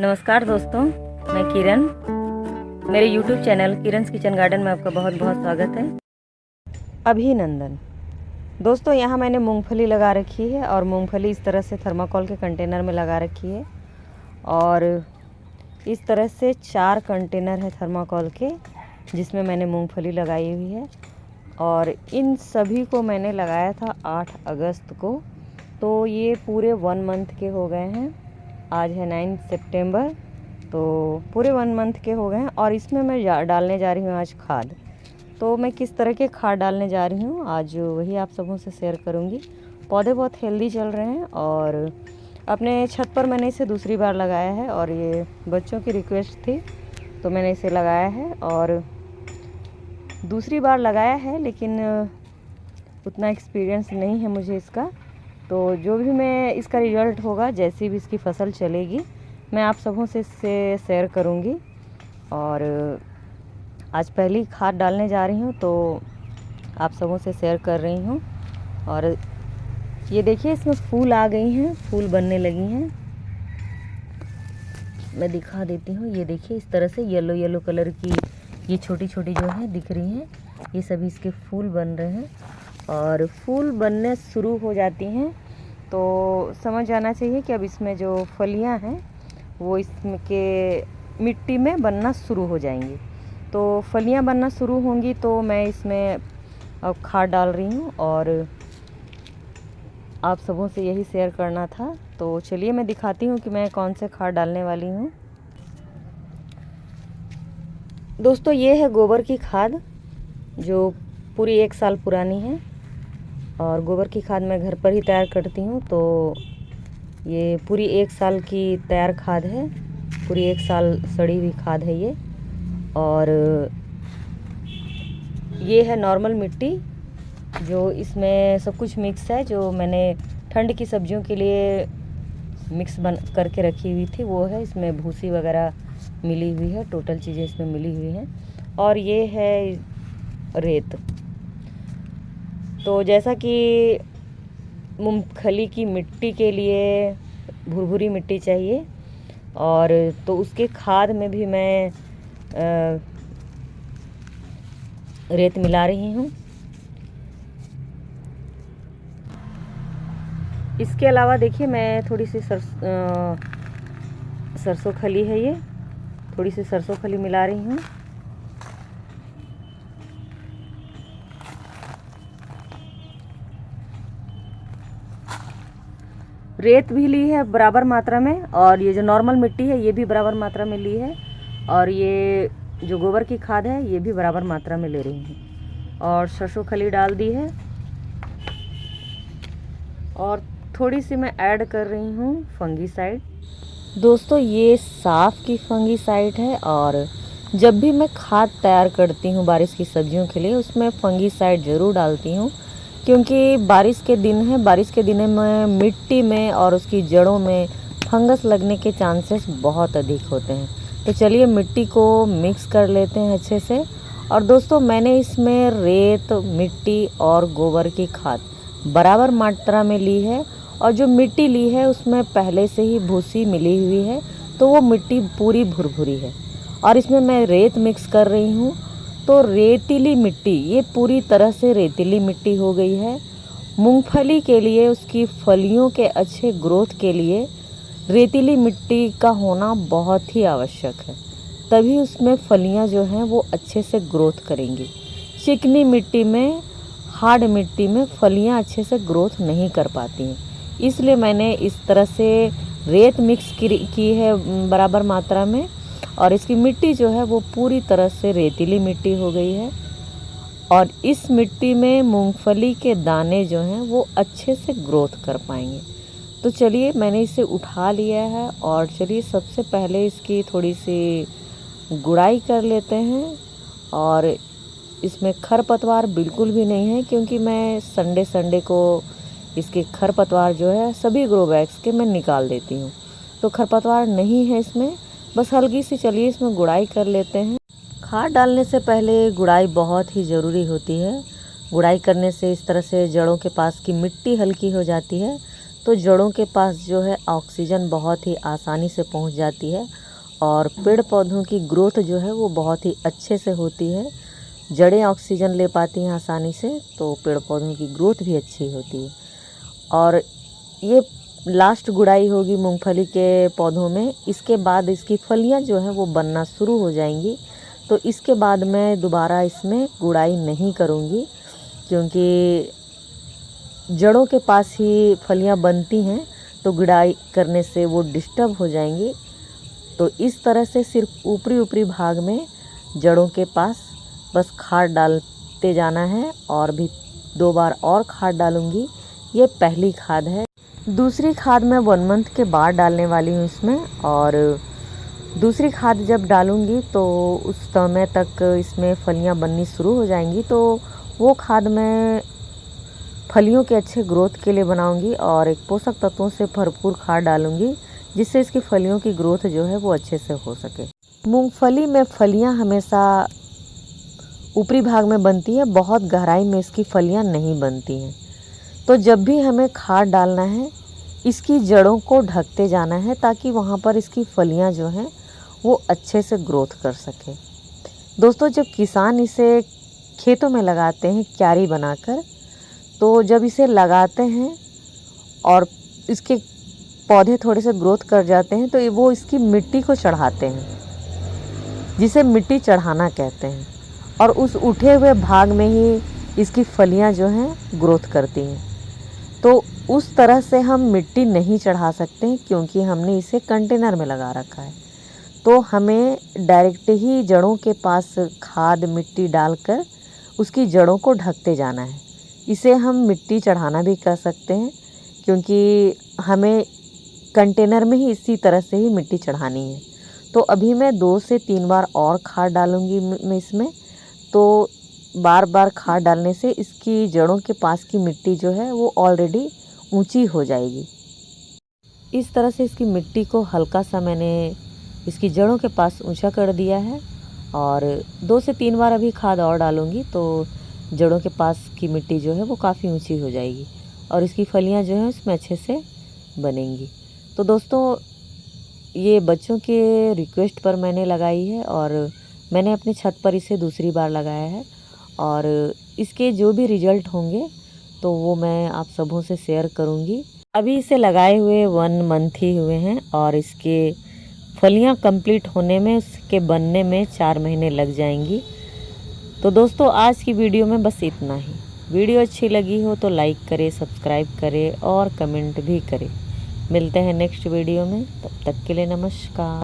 नमस्कार दोस्तों, मैं किरण। मेरे YouTube चैनल किरण's किचन गार्डन में आपका बहुत बहुत स्वागत है। अभिनंदन। दोस्तों, यहाँ मैंने मूंगफली लगा रखी है और मूंगफली इस तरह से थर्माकोल के कंटेनर में लगा रखी है और इस तरह से 4 कंटेनर है थर्माकोल के जिसमें मैंने मूंगफली लगाई हुई है और इन सभी को मैंने लगाया था 8 अगस्त को। तो ये पूरे 1 मंथ के हो गए हैं। आज है 9 सितंबर, तो पूरे 1 मंथ के हो गए हैं और इसमें मैं डालने जा रही हूँ आज खाद। तो मैं किस तरह के खाद डालने जा रही हूँ आज वही आप सबों से शेयर करूँगी। पौधे बहुत हेल्दी चल रहे हैं और अपने छत पर मैंने इसे दूसरी बार लगाया है और ये बच्चों की रिक्वेस्ट थी तो मैंने इसे लगाया है और दूसरी बार लगाया है, लेकिन उतना एक्सपीरियंस नहीं है मुझे इसका। तो जो भी मैं इसका रिज़ल्ट होगा, जैसी भी इसकी फसल चलेगी, मैं आप सबों से इससे शेयर करूँगी। और आज पहली खाद डालने जा रही हूँ तो आप सबों से शेयर कर रही हूँ। और ये देखिए, इसमें फूल आ गई हैं, फूल बनने लगी हैं। मैं दिखा देती हूँ। ये देखिए, इस तरह से येलो येलो कलर की ये छोटी छोटी जो है दिख रही हैं, ये सभी इसके फूल बन रहे हैं। और फूल बनने शुरू हो जाती हैं तो समझ जाना चाहिए कि अब इसमें जो फलियां हैं वो इसमें के मिट्टी में बनना शुरू हो जाएंगी। तो फलियां बनना शुरू होंगी तो मैं इसमें अब खाद डाल रही हूँ और आप सबों से यही शेयर करना था। तो चलिए मैं दिखाती हूँ कि मैं कौन से खाद डालने वाली हूँ। दोस्तों, ये है गोबर की खाद जो पूरी 1 साल पुरानी है और गोबर की खाद मैं घर पर ही तैयार करती हूँ। तो ये पूरी 1 साल की तैयार खाद है, पूरी 1 साल सड़ी हुई खाद है ये। और ये है नॉर्मल मिट्टी जो इसमें सब कुछ मिक्स है, जो मैंने ठंड की सब्जियों के लिए मिक्स बन करके रखी हुई थी वो है। इसमें भूसी वगैरह मिली हुई है, टोटल चीज़ें इसमें मिली हुई हैं। और ये है रेत। तो जैसा कि मूंगफली की मिट्टी के लिए भुरभुरी मिट्टी चाहिए और तो उसके खाद में भी मैं रेत मिला रही हूँ। इसके अलावा देखिए, मैं थोड़ी सी सरसों खली है, ये थोड़ी सी सरसों खली मिला रही हूँ। रेत भी ली है बराबर मात्रा में और ये जो नॉर्मल मिट्टी है ये भी बराबर मात्रा में ली है और ये जो गोबर की खाद है ये भी बराबर मात्रा में ले रही हूँ और सरसों खली डाल दी है। और थोड़ी सी मैं ऐड कर रही हूँ फंगीसाइड। दोस्तों, ये साफ़ की फंगीसाइड है और जब भी मैं खाद तैयार करती हूँ बारिश की सब्जियों के लिए उसमें फंगीसाइड ज़रूर डालती हूँ, क्योंकि बारिश के दिन है, बारिश के दिनों में मिट्टी में और उसकी जड़ों में फंगस लगने के चांसेस बहुत अधिक होते हैं। तो चलिए मिट्टी को मिक्स कर लेते हैं अच्छे से। और दोस्तों, मैंने इसमें रेत, मिट्टी और गोबर की खाद बराबर मात्रा में ली है और जो मिट्टी ली है उसमें पहले से ही भूसी मिली हुई है, तो वो मिट्टी पूरी भुरभुरी है। और इसमें मैं रेत मिक्स कर रही हूँ, तो रेतीली मिट्टी, ये पूरी तरह से रेतीली मिट्टी हो गई है। मूंगफली के लिए, उसकी फलियों के अच्छे ग्रोथ के लिए रेतीली मिट्टी का होना बहुत ही आवश्यक है, तभी उसमें फलियां जो हैं वो अच्छे से ग्रोथ करेंगी। चिकनी मिट्टी में, हार्ड मिट्टी में फलियां अच्छे से ग्रोथ नहीं कर पाती हैं, इसलिए मैंने इस तरह से रेत मिक्स की है बराबर मात्रा में और इसकी मिट्टी जो है वो पूरी तरह से रेतीली मिट्टी हो गई है। और इस मिट्टी में मूंगफली के दाने जो हैं वो अच्छे से ग्रोथ कर पाएंगे। तो चलिए मैंने इसे उठा लिया है और चलिए सबसे पहले इसकी थोड़ी सी गुड़ाई कर लेते हैं। और इसमें खरपतवार बिल्कुल भी नहीं है, क्योंकि मैं संडे को इसके खरपतवार जो है सभी ग्रो बैग्स के मैं निकाल देती हूँ, तो खरपतवार नहीं है इसमें। बस हल्की सी चलिए इसमें गुड़ाई कर लेते हैं। खाद डालने से पहले गुड़ाई बहुत ही ज़रूरी होती है। गुड़ाई करने से इस तरह से जड़ों के पास की मिट्टी हल्की हो जाती है, तो जड़ों के पास जो है ऑक्सीजन बहुत ही आसानी से पहुंच जाती है और पेड़ पौधों की ग्रोथ जो है वो बहुत ही अच्छे से होती है। जड़ें ऑक्सीजन ले पाती हैं आसानी से, तो पेड़ पौधों की ग्रोथ भी अच्छी होती है। और ये लास्ट गुड़ाई होगी मूंगफली के पौधों में। इसके बाद इसकी फलियां जो है वो बनना शुरू हो जाएंगी, तो इसके बाद मैं दोबारा इसमें गुड़ाई नहीं करूँगी, क्योंकि जड़ों के पास ही फलियां बनती हैं, तो गुड़ाई करने से वो डिस्टर्ब हो जाएंगी। तो इस तरह से सिर्फ ऊपरी ऊपरी भाग में जड़ों के पास बस खाद डालते जाना है, और भी 2 बार और खाद डालूँगी। ये पहली खाद है। दूसरी खाद मैं 1 मंथ के बाद डालने वाली हूँ इसमें, और दूसरी खाद जब डालूँगी तो उस समय तक इसमें फलियाँ बननी शुरू हो जाएंगी, तो वो खाद मैं फलियों के अच्छे ग्रोथ के लिए बनाऊँगी और एक पोषक तत्वों से भरपूर खाद डालूँगी, जिससे इसकी फलियों की ग्रोथ जो है वो अच्छे से हो सके। मूंगफली में फलियाँ हमेशा ऊपरी भाग में बनती है, बहुत गहराई में इसकी फलियाँ नहीं बनती हैं। तो जब भी हमें खाद डालना है, इसकी जड़ों को ढकते जाना है, ताकि वहाँ पर इसकी फलियाँ जो हैं वो अच्छे से ग्रोथ कर सके। दोस्तों, जब किसान इसे खेतों में लगाते हैं क्यारी बनाकर, तो जब इसे लगाते हैं और इसके पौधे थोड़े से ग्रोथ कर जाते हैं, तो वो इसकी मिट्टी को चढ़ाते हैं, जिसे मिट्टी चढ़ाना कहते हैं। और उस उठे हुए भाग में ही इसकी फलियां जो हैं ग्रोथ करती हैं। तो उस तरह से हम मिट्टी नहीं चढ़ा सकते, क्योंकि हमने इसे कंटेनर में लगा रखा है। तो हमें डायरेक्ट ही जड़ों के पास खाद मिट्टी डालकर उसकी जड़ों को ढकते जाना है। इसे हम मिट्टी चढ़ाना भी कर सकते हैं, क्योंकि हमें कंटेनर में ही इसी तरह से ही मिट्टी चढ़ानी है। तो अभी मैं 2 से 3 बार और खाद डालूँगी मैं इसमें। तो बार बार खाद डालने से इसकी जड़ों के पास की मिट्टी जो है वो ऑलरेडी ऊंची हो जाएगी। इस तरह से इसकी मिट्टी को हल्का सा मैंने इसकी जड़ों के पास ऊंचा कर दिया है, और 2 से 3 बार अभी खाद और डालूँगी, तो जड़ों के पास की मिट्टी जो है वो काफ़ी ऊंची हो जाएगी और इसकी फलियां जो हैं उसमें अच्छे से बनेंगी। तो दोस्तों, ये बच्चों के रिक्वेस्ट पर मैंने लगाई है, और मैंने अपनी छत पर इसे दूसरी बार लगाया है, और इसके जो भी रिजल्ट होंगे तो वो मैं आप सबों से शेयर करूँगी। अभी इसे लगाए हुए 1 मंथ ही हुए हैं, और इसके फलियां कंप्लीट होने में, उसके बनने में 4 महीने लग जाएंगी। तो दोस्तों, आज की वीडियो में बस इतना ही। वीडियो अच्छी लगी हो तो लाइक करें, सब्सक्राइब करें और कमेंट भी करें। मिलते हैं नेक्स्ट वीडियो में, तब तक के लिए नमस्कार।